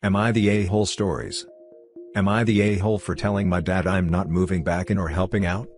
Am I the a-hole stories? Am I the a-hole for telling my dad I'm not moving back in or helping out?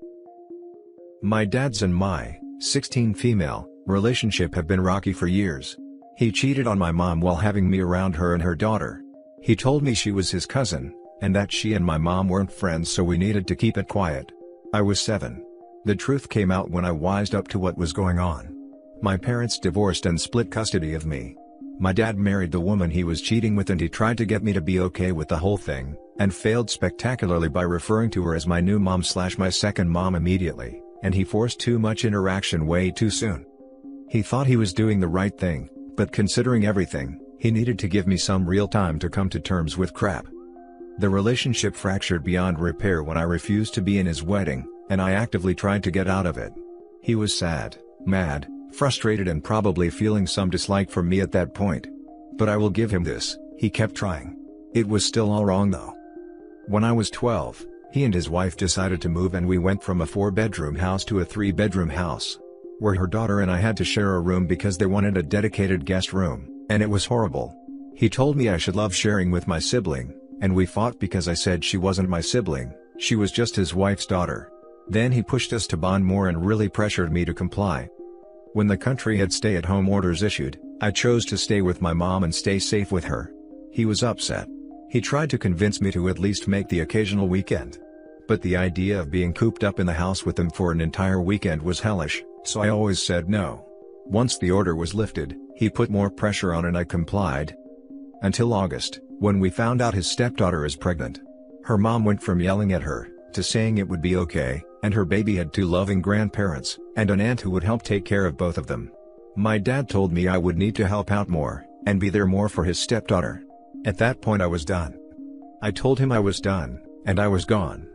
My dad's and my, 16 female, relationship have been rocky for years. He cheated on my mom while having me around her and her daughter. He told me she was his cousin, and that she and my mom weren't friends, so we needed to keep it quiet. I was 7. The truth came out when I wised up to what was going on. My parents divorced and split custody of me. My dad married the woman he was cheating with, and he tried to get me to be okay with the whole thing, and failed spectacularly by referring to her as my new mom/my second mom immediately, and he forced too much interaction way too soon. He thought he was doing the right thing, but considering everything, he needed to give me some real time to come to terms with crap. The relationship fractured beyond repair when I refused to be in his wedding, and I actively tried to get out of it. He was sad, mad, frustrated, and probably feeling some dislike for me at that point. But I will give him this, he kept trying. It was still all wrong though. When I was 12, he and his wife decided to move, and we went from a 4-bedroom house to a 3-bedroom house, where her daughter and I had to share a room because they wanted a dedicated guest room, and it was horrible. He told me I should love sharing with my sibling, and we fought because I said she wasn't my sibling, she was just his wife's daughter. Then he pushed us to bond more and really pressured me to comply. When the country had stay-at-home orders issued, I chose to stay with my mom and stay safe with her. He was upset. He tried to convince me to at least make the occasional weekend. But the idea of being cooped up in the house with him for an entire weekend was hellish, so I always said no. Once the order was lifted, he put more pressure on and I complied. Until August, when we found out his stepdaughter is pregnant. Her mom went from yelling at her, to saying it would be okay, and her baby had 2 loving grandparents, and an aunt who would help take care of both of them. My dad told me I would need to help out more, and be there more for his stepdaughter. At that point I was done. I told him I was done, and I was gone.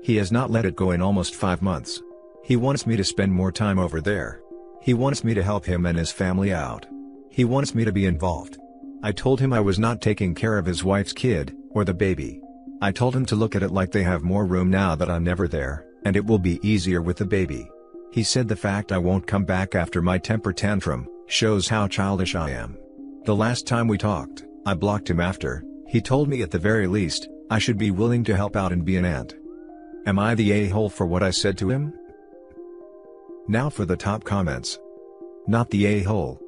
He has not let it go in almost 5 months. He wants me to spend more time over there. He wants me to help him and his family out. He wants me to be involved. I told him I was not taking care of his wife's kid, or the baby. I told him to look at it like they have more room now that I'm never there, and it will be easier with the baby. He said the fact I won't come back after my temper tantrum shows how childish I am. The last time we talked, I blocked him after. He told me at the very least, I should be willing to help out and be an aunt. Am I the a-hole for what I said to him? Now for the top comments. Not the a-hole.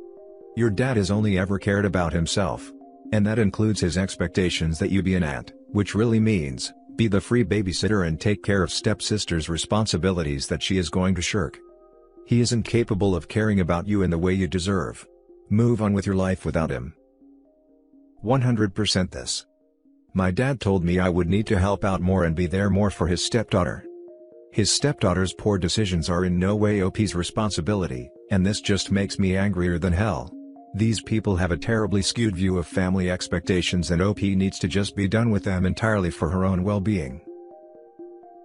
Your dad has only ever cared about himself. And that includes his expectations that you be an aunt, which really means, be the free babysitter and take care of stepsister's responsibilities that she is going to shirk. He isn't capable of caring about you in the way you deserve. Move on with your life without him. 100% this. My dad told me I would need to help out more and be there more for his stepdaughter. His stepdaughter's poor decisions are in no way OP's responsibility, and this just makes me angrier than hell. These people have a terribly skewed view of family expectations, and OP needs to just be done with them entirely for her own well-being.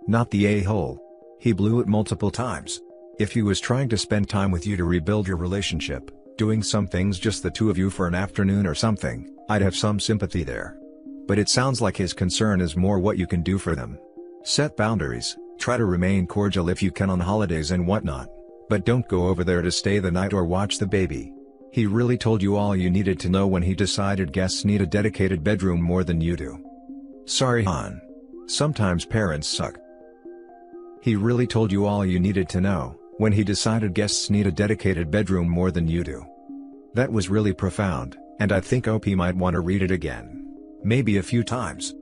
Not the a-hole. He blew it multiple times. If he was trying to spend time with you to rebuild your relationship, doing some things just the two of you for an afternoon or something, I'd have some sympathy there. But it sounds like his concern is more what you can do for them. Set boundaries, try to remain cordial if you can on holidays and whatnot. But don't go over there to stay the night or watch the baby. He really told you all you needed to know when he decided guests need a dedicated bedroom more than you do. Sorry, hon. Sometimes parents suck. He really told you all you needed to know when he decided guests need a dedicated bedroom more than you do. That was really profound, and I think OP might want to read it again. Maybe a few times.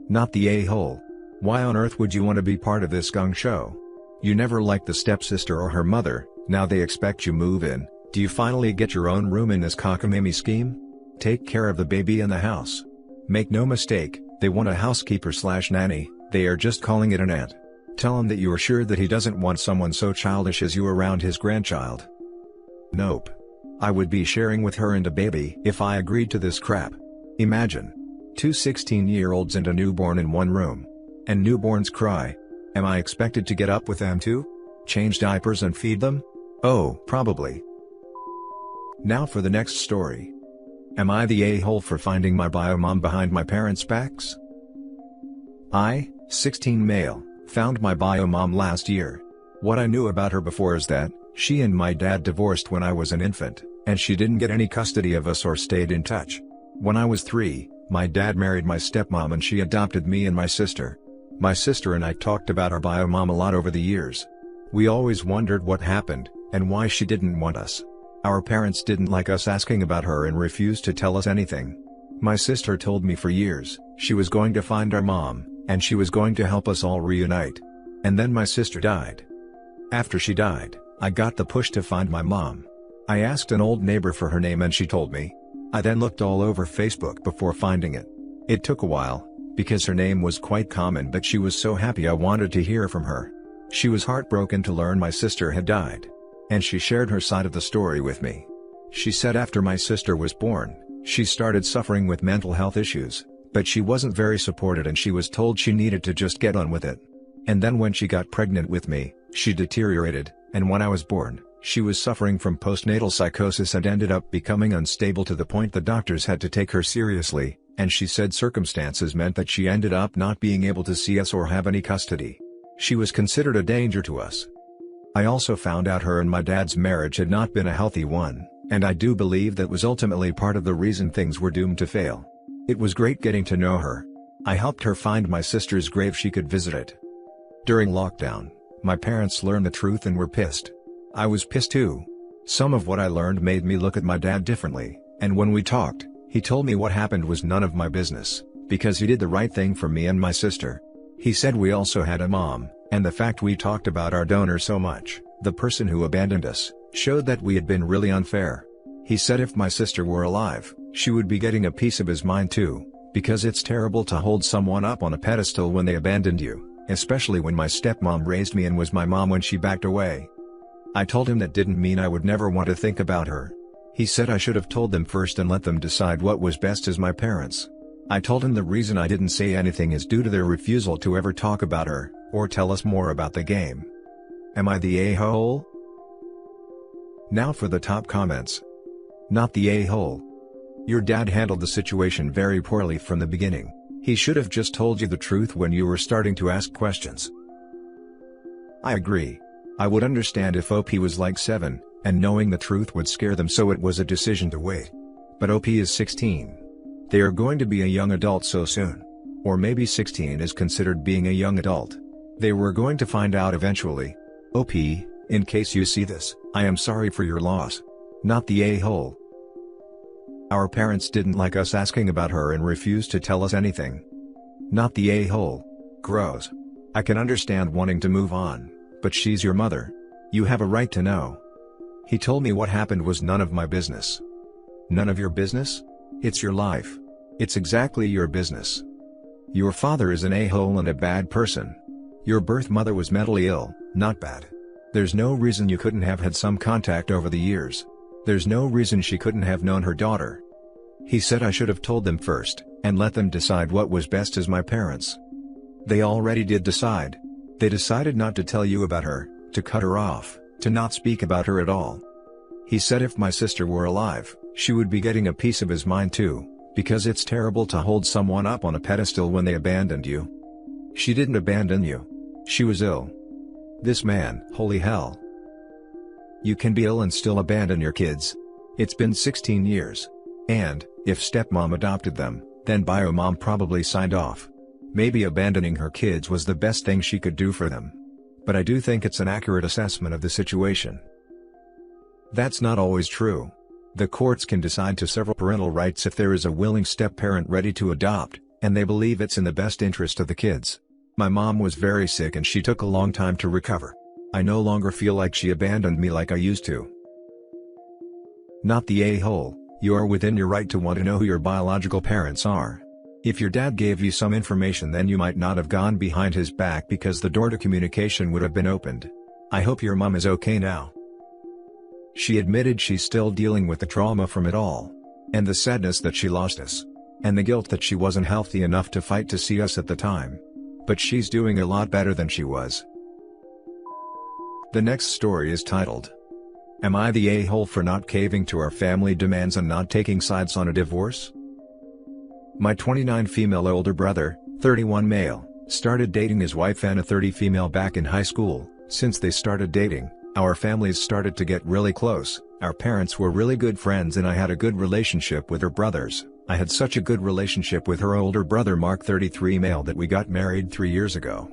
Not the a-hole. Why on earth would you want to be part of this gong show? You never liked the stepsister or her mother, now they expect you move in. Do you finally get your own room in this cockamamie scheme? Take care of the baby and the house. Make no mistake, they want a housekeeper/nanny, they are just calling it an aunt. Tell him that you are sure that he doesn't want someone so childish as you around his grandchild. Nope. I would be sharing with her and a baby if I agreed to this crap. Imagine. 2 16-year-olds and a newborn in one room. And newborns cry. Am I expected to get up with them too? Change diapers and feed them? Oh, probably. Now for the next story. Am I the a-hole for finding my bio mom behind my parents' backs? I, 16 male, found my bio mom last year. What I knew about her before is that she and my dad divorced when I was an infant, and she didn't get any custody of us or stayed in touch. When I was 3, my dad married my stepmom and she adopted me and my sister. My sister and I talked about our bio mom a lot over the years. We always wondered what happened, and why she didn't want us. Our parents didn't like us asking about her and refused to tell us anything. My sister told me for years, she was going to find our mom, and she was going to help us all reunite. And then my sister died. After she died, I got the push to find my mom. I asked an old neighbor for her name and she told me. I then looked all over Facebook before finding it. It took a while, because her name was quite common, but she was so happy I wanted to hear from her. She was heartbroken to learn my sister had died. And she shared her side of the story with me. She said after my sister was born, she started suffering with mental health issues, but she wasn't very supported and she was told she needed to just get on with it. And then when she got pregnant with me, she deteriorated, and when I was born, she was suffering from postnatal psychosis and ended up becoming unstable to the point the doctors had to take her seriously, and she said circumstances meant that she ended up not being able to see us or have any custody. She was considered a danger to us. I also found out her and my dad's marriage had not been a healthy one, and I do believe that was ultimately part of the reason things were doomed to fail. It was great getting to know her. I helped her find my sister's grave so she could visit it. During lockdown, my parents learned the truth and were pissed. I was pissed too. Some of what I learned made me look at my dad differently, and when we talked, he told me what happened was none of my business, because he did the right thing for me and my sister. He said we also had a mom, and the fact we talked about our donor so much, the person who abandoned us, showed that we had been really unfair. He said if my sister were alive, she would be getting a piece of his mind too, because it's terrible to hold someone up on a pedestal when they abandoned you, especially when my stepmom raised me and was my mom when she backed away. I told him that didn't mean I would never want to think about her. He said I should have told them first and let them decide what was best as my parents. I told him the reason I didn't say anything is due to their refusal to ever talk about her, or tell us more about the game. Am I the a-hole? Now for the top comments. Not the a-hole. Your dad handled the situation very poorly from the beginning. He should have just told you the truth when you were starting to ask questions. I agree. I would understand if OP was like 7, and knowing the truth would scare them, so it was a decision to wait. But OP is 16. They are going to be a young adult so soon. Or maybe 16 is considered being a young adult. They were going to find out eventually. OP, in case you see this, I am sorry for your loss. Not the a-hole. Our parents didn't like us asking about her and refused to tell us anything. Not the a-hole. Gross. I can understand wanting to move on, but she's your mother. You have a right to know. He told me what happened was none of my business. None of your business? It's your life. It's exactly your business. Your father is an a-hole and a bad person. Your birth mother was mentally ill, not bad. There's no reason you couldn't have had some contact over the years. There's no reason she couldn't have known her daughter. He said I should have told them first, and let them decide what was best as my parents. They already did decide. They decided not to tell you about her, to cut her off, to not speak about her at all. He said if my sister were alive, she would be getting a piece of his mind too, because it's terrible to hold someone up on a pedestal when they abandoned you. She didn't abandon you. She was ill. This man, holy hell. You can be ill and still abandon your kids. It's been 16 years. And, if stepmom adopted them, then biomom probably signed off. Maybe abandoning her kids was the best thing she could do for them. But I do think it's an accurate assessment of the situation. That's not always true. The courts can decide to sever parental rights if there is a willing step-parent ready to adopt, and they believe it's in the best interest of the kids. My mom was very sick and she took a long time to recover. I no longer feel like she abandoned me like I used to. Not the a-hole. You are within your right to want to know who your biological parents are. If your dad gave you some information, then you might not have gone behind his back because the door to communication would have been opened. I hope your mom is okay now. She admitted she's still dealing with the trauma from it all. And the sadness that she lost us. And the guilt that she wasn't healthy enough to fight to see us at the time. But she's doing a lot better than she was. The next story is titled, Am I the a-hole for not caving to our family demands and not taking sides on a divorce? My 29 female older brother, 31 male, started dating his wife Anna 30 female back in high school. Since they started dating, our families started to get really close. Our parents were really good friends and I had a good relationship with her brothers, I had such a good relationship with her older brother Mark 33 male that we got married 3 years ago.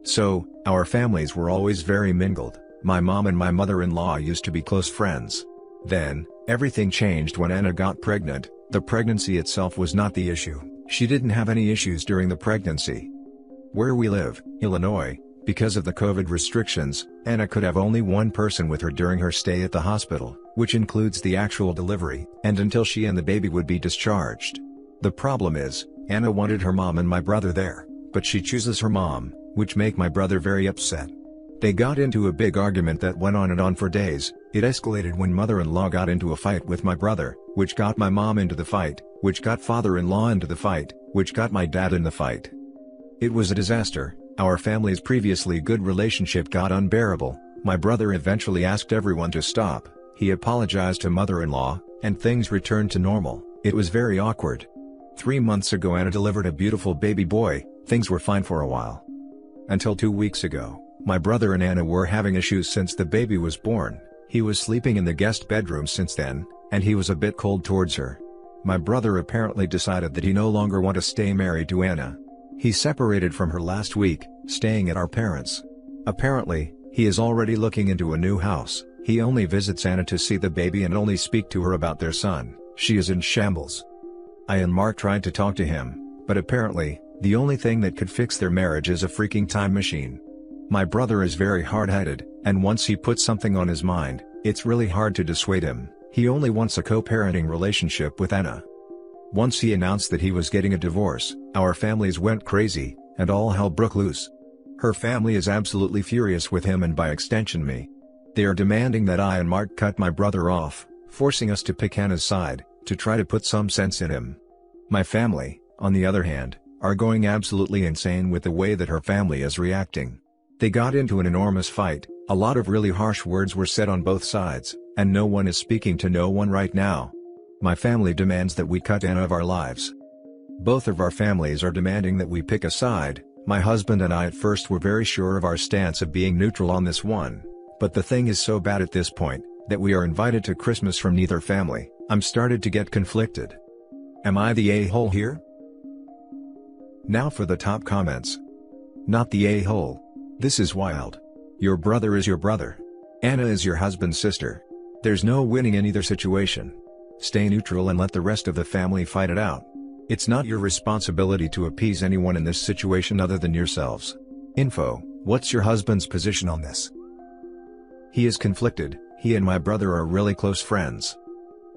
So, our families were always very mingled. My mom and my mother-in-law used to be close friends. Then, everything changed when Anna got pregnant. The pregnancy itself was not the issue. She didn't have any issues during the pregnancy. Where we live, Illinois, because of the COVID restrictions, Anna could have only one person with her during her stay at the hospital, which includes the actual delivery, and until she and the baby would be discharged. The problem is, Anna wanted her mom and my brother there, but she chooses her mom, which make my brother very upset. They got into a big argument that went on and on for days. It escalated when mother-in-law got into a fight with my brother, which got my mom into the fight, which got father-in-law into the fight, which got my dad in the fight. It was a disaster. Our family's previously good relationship got unbearable. My brother eventually asked everyone to stop. He apologized to mother-in-law, and things returned to normal. It was very awkward. 3 months ago Anna delivered a beautiful baby boy. Things were fine for a while. Until 2 weeks ago, my brother and Anna were having issues since the baby was born. He was sleeping in the guest bedroom since then, and he was a bit cold towards her. My brother apparently decided that he no longer wanted to stay married to Anna. He separated from her last week, staying at our parents'. Apparently, he is already looking into a new house. He only visits Anna to see the baby and only speak to her about their son. She is in shambles. I and Mark tried to talk to him, but apparently, the only thing that could fix their marriage is a freaking time machine. My brother is very hard-headed, and once he puts something on his mind, it's really hard to dissuade him. He only wants a co-parenting relationship with Anna. Once he announced that he was getting a divorce, our families went crazy, and all hell broke loose. Her family is absolutely furious with him and by extension me. They are demanding that I and Mark cut my brother off, forcing us to pick Anna's side, to try to put some sense in him. My family, on the other hand, are going absolutely insane with the way that her family is reacting. They got into an enormous fight, a lot of really harsh words were said on both sides, and no one is speaking to no one right now. My family demands that we cut Anna of our lives. Both of our families are demanding that we pick a side. My husband and I at first were very sure of our stance of being neutral on this one, but the thing is so bad at this point, that we are invited to Christmas from neither family. I'm started to get conflicted. Am I the a-hole here? Now for the top comments. Not the a-hole. This is wild. Your brother is your brother. Anna is your husband's sister. There's no winning in either situation. Stay neutral and let the rest of the family fight it out. It's not your responsibility to appease anyone in this situation other than yourselves. Info: what's your husband's position on this? He is conflicted. He and my brother are really close friends.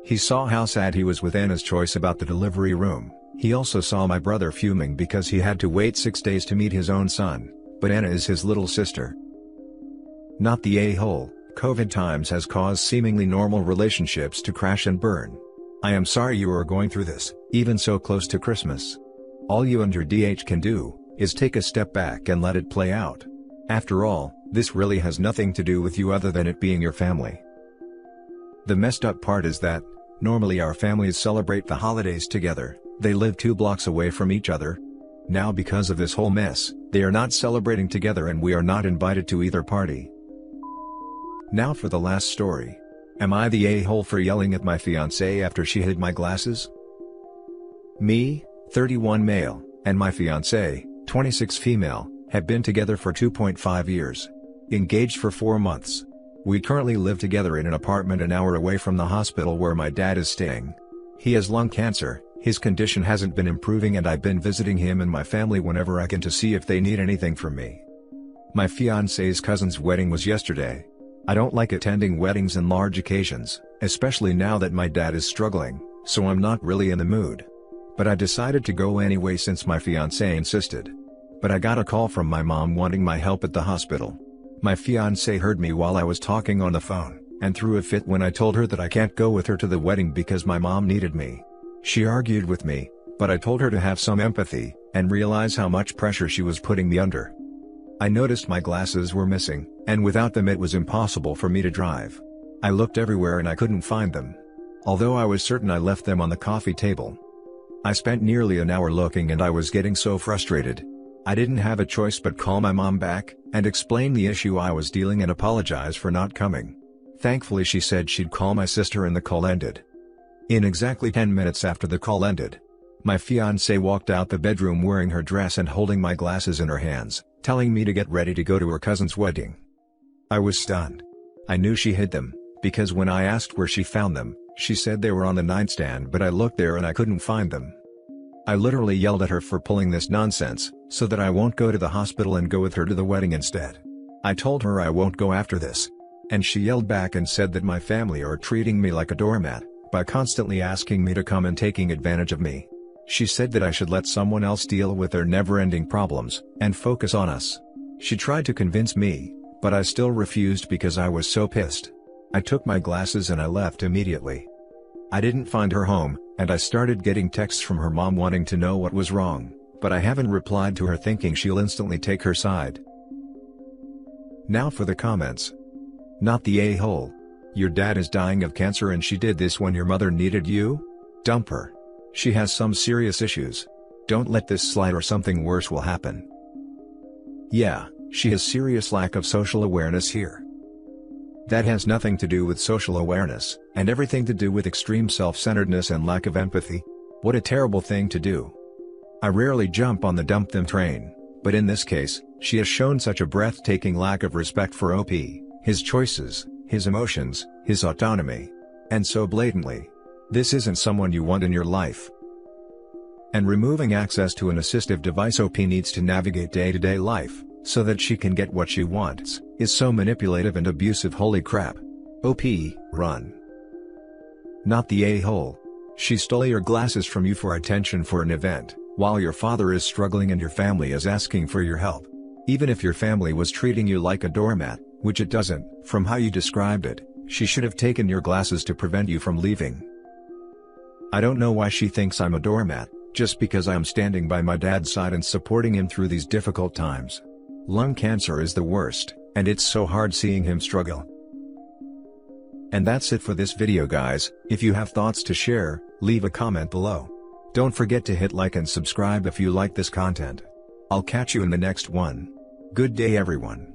He saw how sad he was with Anna's choice about the delivery room. He also saw my brother fuming because he had to wait 6 days to meet his own son, but Anna is his little sister. Not the a-hole. COVID times has caused seemingly normal relationships to crash and burn. I am sorry you are going through this, even so close to Christmas. All you and your DH can do, is take a step back and let it play out. After all, this really has nothing to do with you other than it being your family. The messed up part is that, normally our families celebrate the holidays together. They live 2 blocks away from each other. Now because of this whole mess, they are not celebrating together and we are not invited to either party. Now for the last story. Am I the a-hole for yelling at my fiancée after she hid my glasses? Me, 31 male, and my fiancée, 26 female, have been together for 2.5 years. Engaged for 4 months. We currently live together in an apartment an hour away from the hospital where my dad is staying. He has lung cancer, his condition hasn't been improving and I've been visiting him and my family whenever I can to see if they need anything from me. My fiancée's cousin's wedding was yesterday. I don't like attending weddings and large occasions, especially now that my dad is struggling, so I'm not really in the mood. But I decided to go anyway since my fiancée insisted. But I got a call from my mom wanting my help at the hospital. My fiancée heard me while I was talking on the phone, and threw a fit when I told her that I can't go with her to the wedding because my mom needed me. She argued with me, but I told her to have some empathy, and realize how much pressure she was putting me under. I noticed my glasses were missing, and without them it was impossible for me to drive. I looked everywhere and I couldn't find them. Although I was certain I left them on the coffee table. I spent nearly an hour looking and I was getting so frustrated. I didn't have a choice but call my mom back, and explain the issue I was dealing and apologize for not coming. Thankfully she said she'd call my sister and the call ended. In exactly 10 minutes after the call ended, my fiancée walked out the bedroom wearing her dress and holding my glasses in her hands, telling me to get ready to go to her cousin's wedding. I was stunned. I knew she hid them, because when I asked where she found them, she said they were on the nightstand, but I looked there and I couldn't find them. I literally yelled at her for pulling this nonsense, so that I won't go to the hospital and go with her to the wedding instead. I told her I won't go after this. And she yelled back and said that my family are treating me like a doormat, by constantly asking me to come and taking advantage of me. She said that I should let someone else deal with their never-ending problems, and focus on us. She tried to convince me, but I still refused because I was so pissed. I took my glasses and I left immediately. I didn't find her home, and I started getting texts from her mom wanting to know what was wrong, but I haven't replied to her thinking she'll instantly take her side. Now for the comments. Not the a-hole. Your dad is dying of cancer and she did this when your mother needed you? Dump her. She has some serious issues. Don't let this slide or something worse will happen. Yeah, she has serious lack of social awareness here. That has nothing to do with social awareness, and everything to do with extreme self-centeredness and lack of empathy. What a terrible thing to do. I rarely jump on the dump them train, but in this case, she has shown such a breathtaking lack of respect for OP, his choices, his emotions, his autonomy. And so blatantly. This isn't someone you want in your life. And removing access to an assistive device OP needs to navigate day-to-day life, so that she can get what she wants, is so manipulative and abusive. Holy crap. OP, run. Not the a-hole. She stole your glasses from you for attention for an event, while your father is struggling and your family is asking for your help. Even if your family was treating you like a doormat, which it doesn't, from how you described it, she should have taken your glasses to prevent you from leaving. I don't know why she thinks I'm a doormat, just because I am standing by my dad's side and supporting him through these difficult times. Lung cancer is the worst, and it's so hard seeing him struggle. And that's it for this video, guys. If you have thoughts to share, leave a comment below. Don't forget to hit like and subscribe if you like this content. I'll catch you in the next one. Good day everyone.